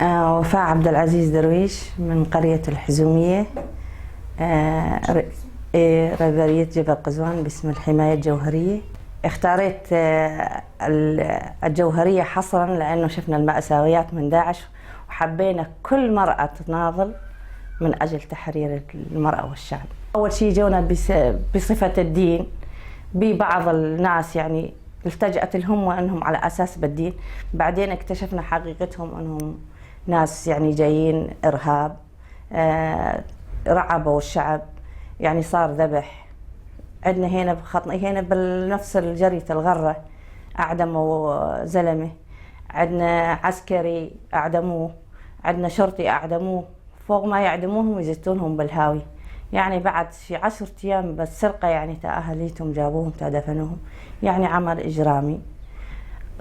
وفاء عبد العزيز درويش من قرية الحزومية، ريفيرية جبل قزوان باسم الحماية الجوهرية. اختاريت الجوهرية حصرا لأنه شفنا المأساويات من داعش، وحبينا كل مرأة تناضل من أجل تحرير المرأة والشعب. أول شيء جونا بصفة الدين، ببعض الناس يعني التجأت لهم وأنهم على أساس بالدين، بعدين اكتشفنا حقيقتهم أنهم ناس يعني جايين إرهاب، رعبوا الشعب، يعني صار ذبح. عندنا هنا بخطنا هنا بنفس جرية الغرة أعدموا زلمة، عندنا عسكري أعدموه، عندنا شرطي أعدموه، فوق ما يعدموهم يزتونهم بالهاوي. يعني بعد في 10 أيام بس سرقة يعني تا أهاليتهم جابوهم تا دفنوهم. يعني عمل إجرامي،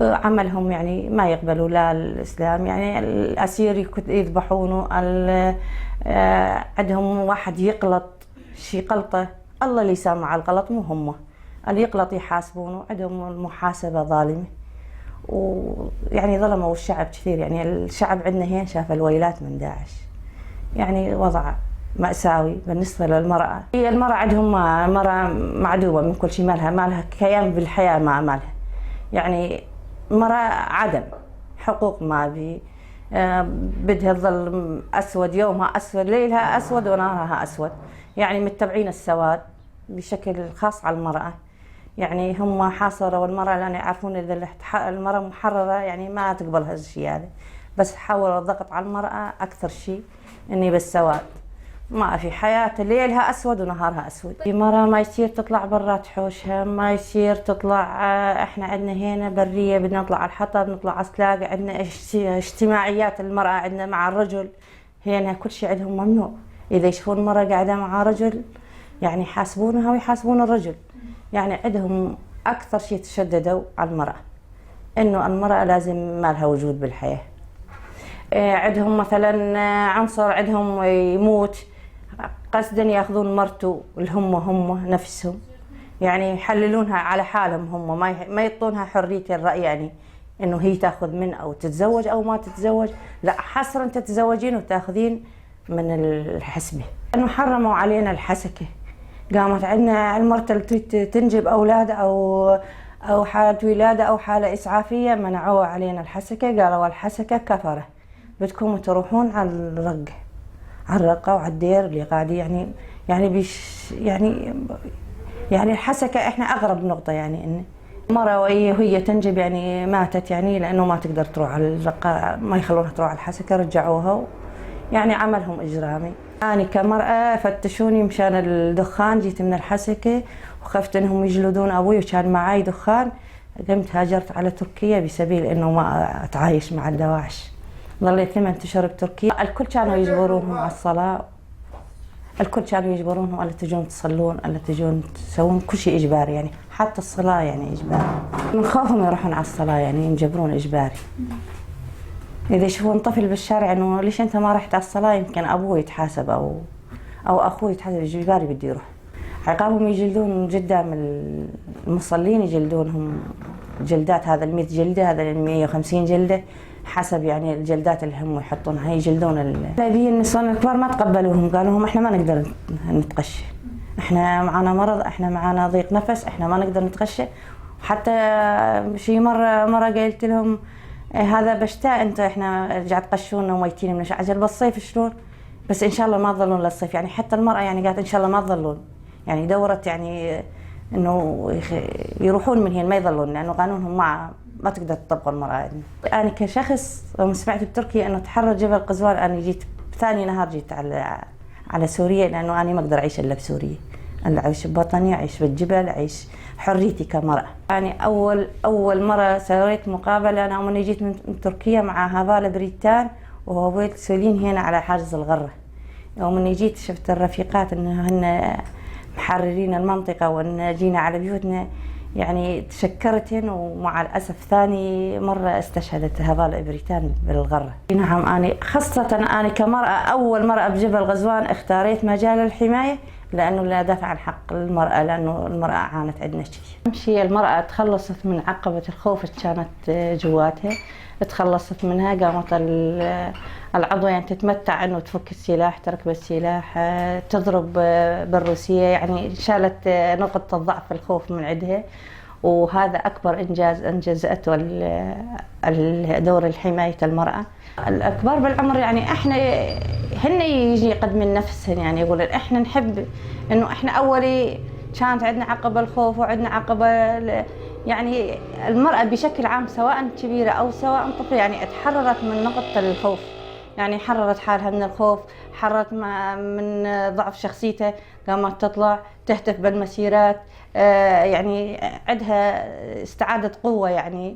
عملهم يعني ما يقبلوا لا الإسلام، يعني الأسير يذبحونه، عندهم واحد يقلط شي قلطة الله اللي سامع الغلط مو هم، اللي يقلط يحاسبونه، عندهم المحاسبة ظالمة، ويعني ظلموا الشعب كثير. يعني الشعب عندنا هنا شاف الويلات من داعش، يعني وضع مأساوي بالنسبة للمرأة. هي المرأة عندهم مرأة معدومة من كل شيء، مالها كيان بالحياة، ما مالها يعني مرأة عدم حقوق، ما بي بدها تظل أسود، يومها أسود، ليلها أسود ونهارها أسود. يعني متبعين السواد بشكل خاص على المرأة. يعني هم حاصروا المرأة لأن يعرفون إذا المرأة محررة يعني ما تقبل هالشيء هذا، بس حاولوا الضغط على المرأة أكثر شيء إني بالسواد، ما في حياة ليلها أسود ونهارها أسود. المرأة ما يصير تطلع برا تحوشها، ما يصير تطلع. إحنا عندنا هنا برية، بدنا نطلع على الحطب، نطلع على السلاق، عندنا اجتماعيات المرأة عندنا مع الرجل، هنا كل شيء عندهم ممنوع. إذا يشوفون مرأة قاعدة مع رجل يعني يحاسبونها ويحاسبون الرجل. يعني عندهم أكثر شيء تشددوا على المرأة، إنه المرأة لازم ما لها وجود بالحياة. عندهم مثلا عنصر عندهم يموت قصدا ياخذون مرته اللي هم نفسهم، يعني يحللونها على حالهم هم، ما يعطونها حرية الرأي، يعني إنه هي تاخذ من أو تتزوج أو ما تتزوج، لا حصرا تتزوجين وتاخذين من الحسبة. إنه حرموا علينا الحسكة، قامت عندنا المرأة اللي تنجب أولاد أو حالة ولادة أو حالة إسعافية منعوا علينا الحسكة، قالوا الحسكة كفرة، بدكم تروحون على الرقة، على الرقة وعلى الدير اللي قاعدين يعني الحسكة احنا أغرب نقطة، يعني إن مرة وهي تنجب يعني ماتت، يعني لأنه ما تقدر تروح على الرقة، ما يخلونها تروح على الحسكة، رجعوها. يعني عملهم إجرامي. أنا كمرأة فتشوني مشان الدخان، جيت من الحسكة وخفت إنهم يجلدون أبوي وكان معاي دخان، قمت هاجرت على تركيا بسبيل إنه ما أتعايش مع الدواعش. ظليت 8 أشهر بتركيا. الكل كانوا يجبرونهم على الصلاة، الكل كانوا يجبرونهم ألا تجون تصلون، ألا تجون تسوون كل شيء إجباري، يعني حتى الصلاة يعني إجباري. من خوفهم يروحون على الصلاة يعني ينجبرون إجباري. إذا يشوفون طفل بالشارع إنه ليش أنت ما رحت على الصلاة، يمكن أبوه يتحاسب أو أخوه يتحاسب، إجباري بدي يروح. عقابهم يجلدون قدام المصلين، يجلدونهم جلدات، هذا 100 جلدة، هذا 150 جلدة، حسب يعني الجلدات اللي هم يحطونها. يجلدون الذين النسوان الكبار ما تقبلوهم، قالوا لهم احنا ما نقدر نتغشى، احنا معنا مرض، احنا معنا ضيق نفس، احنا ما نقدر نتغشى. حتى شي مرة قلت لهم هذا بشتاء، انت احنا رجعت تقشونا وميتين من العجل، بالصيف شلون؟ بس ان شاء الله ما تظلون للصيف. يعني حتى المرأة يعني قالت ان شاء الله ما تظلون، يعني دورت يعني انه يروحون من هنا ما يظلون، لانه قانونهم ما تقدر تطبق المرأة. أنا كشخص لما سمعت بتركيا أنه تحرر جبل قزوان، أنا جيت ثاني نهار جيت على سوريا، لأنه أنا ما أقدر أعيش إلا بسوريا، أنا أعيش بوطني، أعيش بالجبل، أعيش حريتي كمرأة. يعني أول مرة سويت مقابلة أنا يوم جيت من تركيا مع هافال بريتان وهو سولين هنا على حاجز الغرة. يوم جيت شفت الرفيقات إنهن محررين المنطقة وإن جينا على بيوتنا، يعني تشكرتن. ومع الأسف ثاني مرة استشهدت هافال بريتان بالغرة. نعم، أنا خاصة أنا كمرأة أول مرأة بجبل غزوان اختاريت مجال الحماية لأنه لا دافع عن حق المرأة، لأنه المرأة عانت عندنا كذي. أهم شيء المرأة تخلصت من عقبة الخوف اللي كانت جواتها، تخلصت منها، قامت العضوة يعني تتمتع إنه تفك السلاح، تركب السلاح، تضرب بالروسية، يعني شالت نقطة ضعف الخوف من عندها. وهذا أكبر إنجاز أنجزته دور حماية المرأة. الأكبر بالعمر يعني إحنا هن يجي يقدمن نفسهن، يعني يقولن إحنا نحب إنه إحنا أولي كانت عندنا عقبة الخوف وعندنا عقبة يعني المرأة بشكل عام سواء كبيرة أو سواء طفلة يعني اتحررت من نقطة الخوف، يعني حررت حالها من الخوف، حررت من ضعف شخصيتها، قامت تطلع تهتف بالمسيرات، يعني عندها استعادت قوة، يعني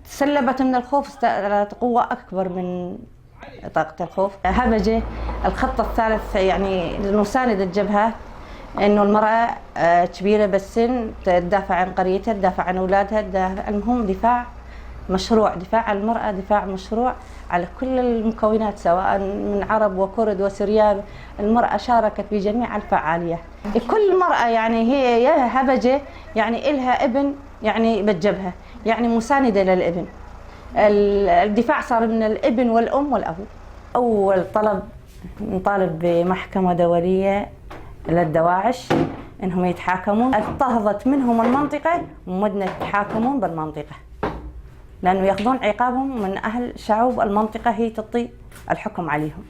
تسلبت من الخوف، استعادت قوة أكبر من طاقة الخوف. هبجة الخطة الثالث يعني نساند الجبهات، إنه المرأة كبيرة بالسن تدافع عن قريتها، تدافع عن أولادها، المهم دفاع مشروع، دفاع عن المرأة دفاع مشروع على كل المكونات سواء من عرب وكرد وسريان. المرأة شاركت بجميع الفعاليات. كل مرأة يعني هي يا هبجة يعني إلها ابن يعني بالجبهة، يعني مساندة للابن. الدفاع صار من الابن والأم والأبو. أول طلب نطالب بمحكمة دولية للدواعش إنهم يتحاكمون. اضطهدت منهم المنطقة ومدنا يتحاكمون بالمنطقة، لأنه يأخذون عقابهم من أهل شعوب المنطقة، هي تعطي الحكم عليهم.